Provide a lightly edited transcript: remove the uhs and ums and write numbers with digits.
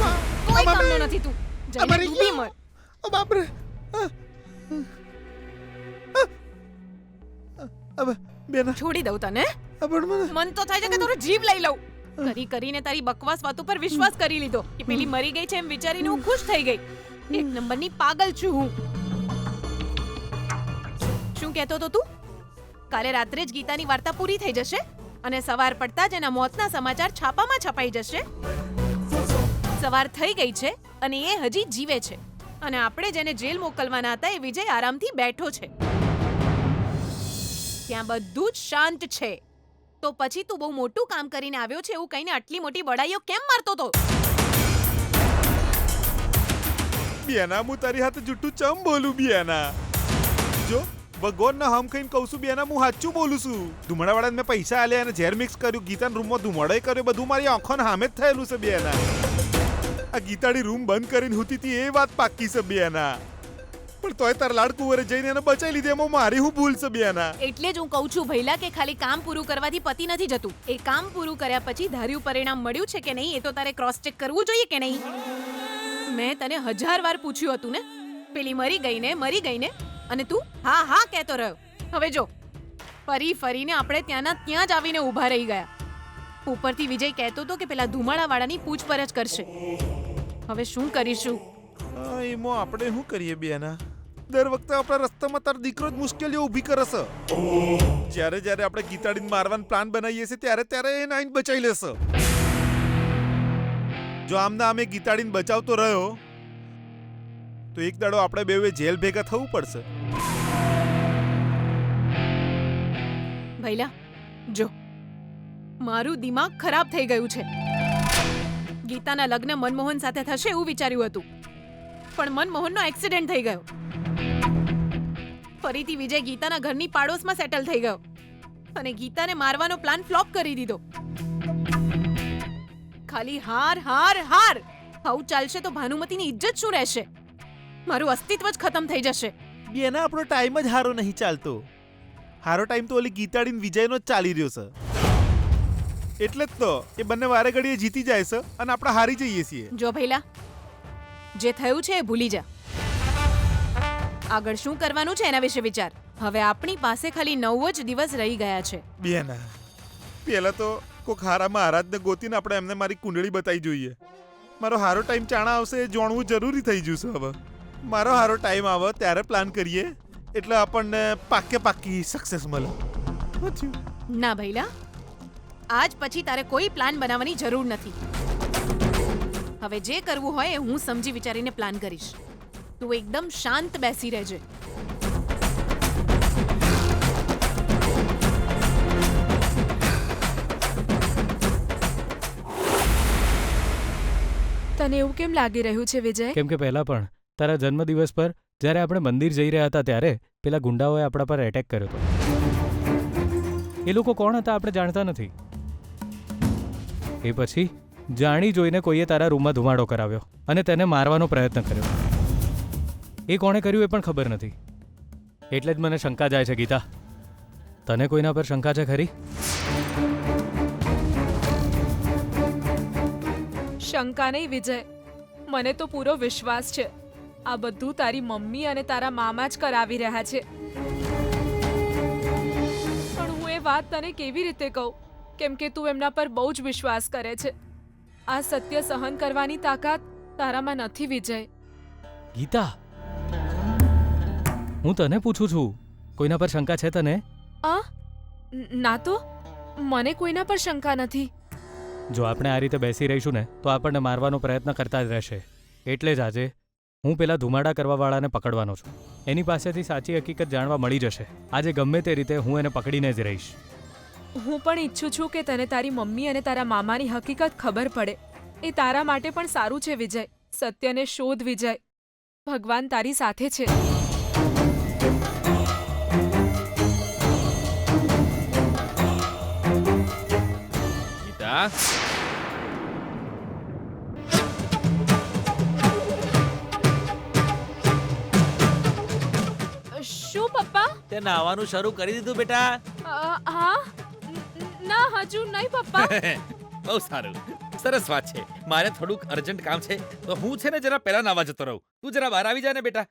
તું. કોઈ કામનો નથી તું. જઈને તું બી મર. ઓ બાપ રે. अब बेना છોડી દઉં તને. પણ મને મન તો થાય છે કે તારો જીવ લઈ લઉં. કરી કરીને તારી બકવાસ વાતો પર વિશ્વાસ કરી લીધો કે પેલી મરી ગઈ છે એમ વિચારીને હું ખુશ થઈ ગઈ. એક નંબરની પાગલ છું હું. શું કહેતો તો તું? કાલે રાત્રે જ ગીતાની વાર્તા પૂરી થઈ જશે અને સવાર પડતા જ એના મોતના સમાચાર છાપામાં છપાઈ જશે. સવાર થઈ ગઈ છે અને એ હજી જીવે છે અને આપણે જેને જેલ મોકલવાના હતા એ વિજય આરામથી બેઠો છે. ત્યાં બધું જ શાંત છે. તો પછી તું બહુ મોટું કામ કરીને આવ્યો છે એવું કહીને આટલી મોટી બડાઈઓ કેમ મારતો તો? બેના હું તારી હાથે જુઠ્ઠું ચમ બોલું બેના? જો ભગવાનના હમ ખાઈને કહું છું બેના, હું સાચું બોલું છું. ધુમાડાવાળાને મેં પૈસા આલ્યા અને ઝેર મિક્સ કર્યું, ગીતાના રૂમમાં ધુમાડો કર્યો, બધું મારી આંખોના સામે જ થયેલું છે બેના. આ ગીતાની રૂમ બંધ કરીને હુતી હતી એ વાત પાકી છે બેના. પણ તોય તાર લાડકુંવરે જઈને એને બચાવી લીધી, એમાં મારી હું ભૂલ છે બેના. એટલે જ હું કહું છું ભઈલા કે ખાલી કામ પૂરું કરવાથી પતિ નથી જતું. એ કામ પૂરું કર્યા પછી ધાર્યું પરિણામ મળ્યું છે કે નહીં એ તો તારે ક્રોસ ચેક કરવું જોઈએ કે નહીં? મેં તને 1000 વાર પૂછ્યું હતું ને, પેલી મરી ગઈ ને અને તું હા હા કહેતો રહ્યો. હવે જો ફરીને આપણે ત્યાંના ત્યાં જ આવીને ઊભા રહી ગયા. ઉપરથી વિજય કહેતો હતો કે પેલા ધુમાડાવાળાની પૂછપરછ કરશે. હવે શું કરીશું? એમાં આપણે શું કરીએ બેના? દર વખતે આપણા રસ્તામાં તારો દીકરો જ મુશ્કેલીઓ ઊભી કરે છે. જ્યારે આપણે ગીતાડીને મારવાનો પ્લાન બનાવીએ છીએ ત્યારે એ નાઈન બચાવી લેશે. જો આમના આમે ગીતાડીને બચાવતો રહ્યો તો એક દાડો આપણે બેવે જેલ ભેગા થવું પડશે. ભઈલા જો મારું દિમાગ ખરાબ થઈ ગયું છે. ગીતાના લગ્ન મનમોહન સાથે થશે એવું વિચાર્યું હતું, પણ મનમોહનનો એક્સિડન્ટ થઈ ગયો. ફરીથી વિજય ગીતાના ઘરની પાડોશમાં સેટલ થઈ ગયો અને ગીતાને મારવાનો પ્લાન ફ્લોપ કરી દીધો. ખાલી હાર હાર હાર. આવું ચાલશે તો ભાનુમતીની ઇજ્જત શું રહેશે? મારું અસ્તિત્વ જ ખતમ થઈ જશે. બેના આપણો ટાઈમ જ હારો નહીં ચાલતો. હારો ટાઈમ તો ઓલી ગીતાડીને વિજયનો જ ચાલી રહ્યો છે. એટલે જ તો એ બંને વારે ઘડીએ જીતી જાય છે અને આપણે હારી જઈએ છીએ. જો ભઈલા, જે થયું છે એ ભૂલી જા. આગળ શું કરવાનું છે એના વિશે વિચાર. હવે આપણી પાસે ખાલી 9 જ દિવસ રહી ગયા છે. બેના પેલા તો કોક હારા મહારાજને ગોતીને આપણે એમને મારી કુંડળી બતાવી જોઈએ. મારો હારો ટાઈમ ચાણા આવશે એ જાણવું જરૂરી થઈ જશે. હવે મારો હારો ટાઈમ આવે ત્યારે પ્લાન કરીએ એટલે આપણને પાક્કી સક્સેસ મળે. ના ભઈલા, આજ પછી તારે કોઈ પ્લાન બનાવવાની જરૂર નથી. હવે જે કરવું હોય એ હું સમજી વિચારીને પ્લાન કરીશ. તું એકદમ શાંત બેસી રહેજે. તને એવું કેમ લાગી રહ્યું છે વિજય? કેમ કે પહેલા પણ તારા જન્મદિવસ પર જ્યારે આપણે મંદિર જઈ રહ્યા હતા ત્યારે પેલા ગુંડાઓએ આપણા પર એટેક કર્યો હતો. એ લોકો કોણ હતા આપણે જાણતા નથી. એ પછી જાણી જોઈને કોઈએ તારા રૂમમાં ધુમાડો કરાવ્યો અને તેને મારવાનો પ્રયત્ન કર્યો. એ કોણે કર્યું એ પણ ખબર નથી. એટલે જ મને શંકા જાય છે ગીતા. તને કોઈના પર શંકા છે ખરી? શંકા નહીં વિજય, મને તો પૂરો વિશ્વાસ છે આ બધું તારી મમ્મી અને તારા મામા જ કરાવી રહ્યા છે. પણ હું એ વાત તને કેવી રીતે કહું, કેમ કે તું એમના પર બહુ જ વિશ્વાસ કરે છે. આ સત્ય સહન કરવાની તાકાત તારામાં નથી વિજય. ગીતા, હું તને પૂછું છું, કોઈના પર શંકા છે તને? ના તો મને કોઈના પર શંકા નથી. જો આપણે આ રીતે બેસી રહીશું ને તો આપણને મારવાનો પ્રયત્ન કરતા જ રહેશે. એટલે જ આજે હું પેલા ધુમાડા કરવાવાળાને પકડવાનો છું. એની પાસેથી સાચી હકીકત જાણવા મળી જશે. આજે ગમે તે રીતે હું એને પકડીને જ રહીશ. હું પણ ઈચ્છું છું કે તને તારી મમ્મી અને તારા મામાની હકીકત ખબર પડે. એ તારા માટે પણ સારું છે વિજય. સત્યને શોધ વિજય. ભગવાન તારી સાથે છે. ગીતા, શું પપ્પા? તે નાવાનું શરૂ કરી દીધું બેટા? હા ના હજુ નહીં પપ્પા. બહુ સારું. સરસ વાત છે. મારે થોડુંક અર્જન્ટ કામ છે તો હું છે ને જરા પહેલા નાવા જતો રહું. તું જરા બહાર આવી જા ને બેટા.